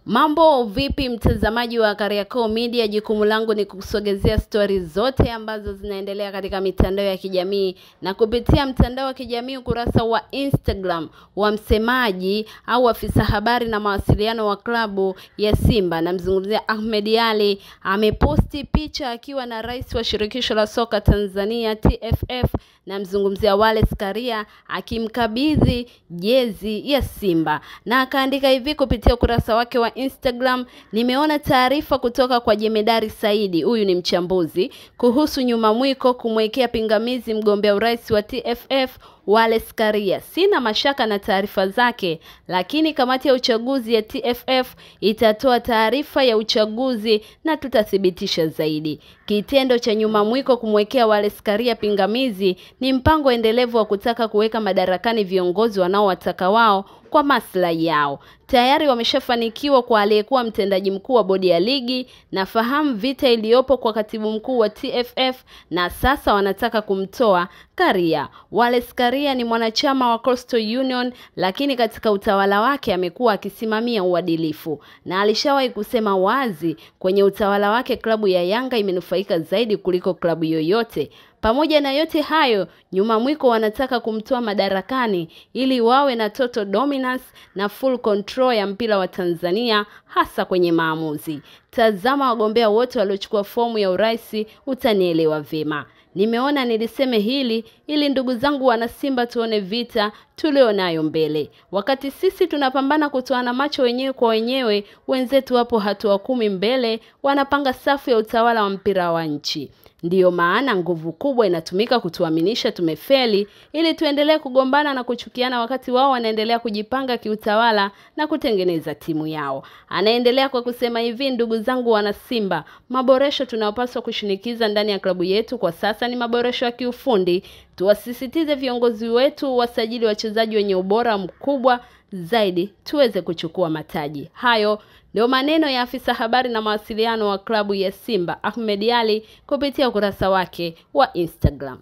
Mambo vipi mtazamaji wa Kariakoo Media? Jukumu langu ni kukusogezea stori zote ambazo zinaendelea katika mitandao ya kijamii, na kupitia mtandao wa kijamii ukurasa wa Instagram wa msemaji au afisa habari na mawasiliano wa klabu ya Simba, namzungumzia Ahmed Ally, ameposti picha akiwa na rais wa shirikisho la soka Tanzania TFF, namzungumzia Wallace Karia, akimkabidhi jezi ya Simba, na akaandika hivi kupitia ukurasa wake wa Instagram: nimeona taarifa kutoka kwa Jemedari Saidi, huyu ni mchambuzi, kuhusu nyuma mwiko kumwekea pingamizi mgombea urais wa TFF Wallace Karia. Sina mashaka na taarifa zake, lakini kamati ya uchaguzi ya TFF itatoa taarifa ya uchaguzi na tutathibitisha zaidi. Kitendo cha nyuma mwiko kumwekea Wallace Karia pingamizi ni mpango endelevu wa kutaka kuweka madarakani viongozi wanaowataka wao kwa maslahi yao. Tayari wameshafanikiwa kwa aliyekuwa mtendaji mkuu wa bodi ya ligi, na fahamu vita iliyopo kwa katibu mkuu wa TFF, na sasa wanataka kumtoa Karia. Wallace Karia ni mwanachama wa Coastal Union, lakini katika utawala wake amekuwa akisimamia uadilifu, na alishawahi kusema wazi kwenye utawala wake klabu ya Yanga imenufaika zaidi kuliko klabu yoyote. Pamoja na yote hayo, nyuma mwiko wanataka kumtoa madarakani ili wawe na total dominance na full control ya mpira wa Tanzania, hasa kwenye maamuzi. Tazama wagombea wote waliochukua fomu ya urais, utanielewa vyema. Nimeona niliseme hili ili ndugu zangu wana Simba tuone vita tulionayo mbele. Wakati sisi tunapambana kutoana macho wenyewe kwa wenyewe, wenzetu wapo hatua 10 mbele, wanapanga safu ya utawala wa mpira wa nchi. Ndiyo maana nguvu kubwa inatumika kutuaminisha tumefeli, ili tuendelee kugombana na kuchukiana wakati wao wanaendelea kujipanga kiutawala na kutengeneza timu yao. Anaendelea kwa kusema hivi: ndugu zangu wana Simba, maboresho tunayopaswa kushinikiza ndani ya klabu yetu kwa sasa ni maboresho ya kiufundi. Tuwasisitize viongozi wetu wasajili wachezaji wenye ubora mkubwa zaidi tuweze kuchukua mataji. Hayo ndio maneno ya afisa habari na mawasiliano wa klabu ya Simba Ahmed Ally kupitia ukurasa wake wa Instagram.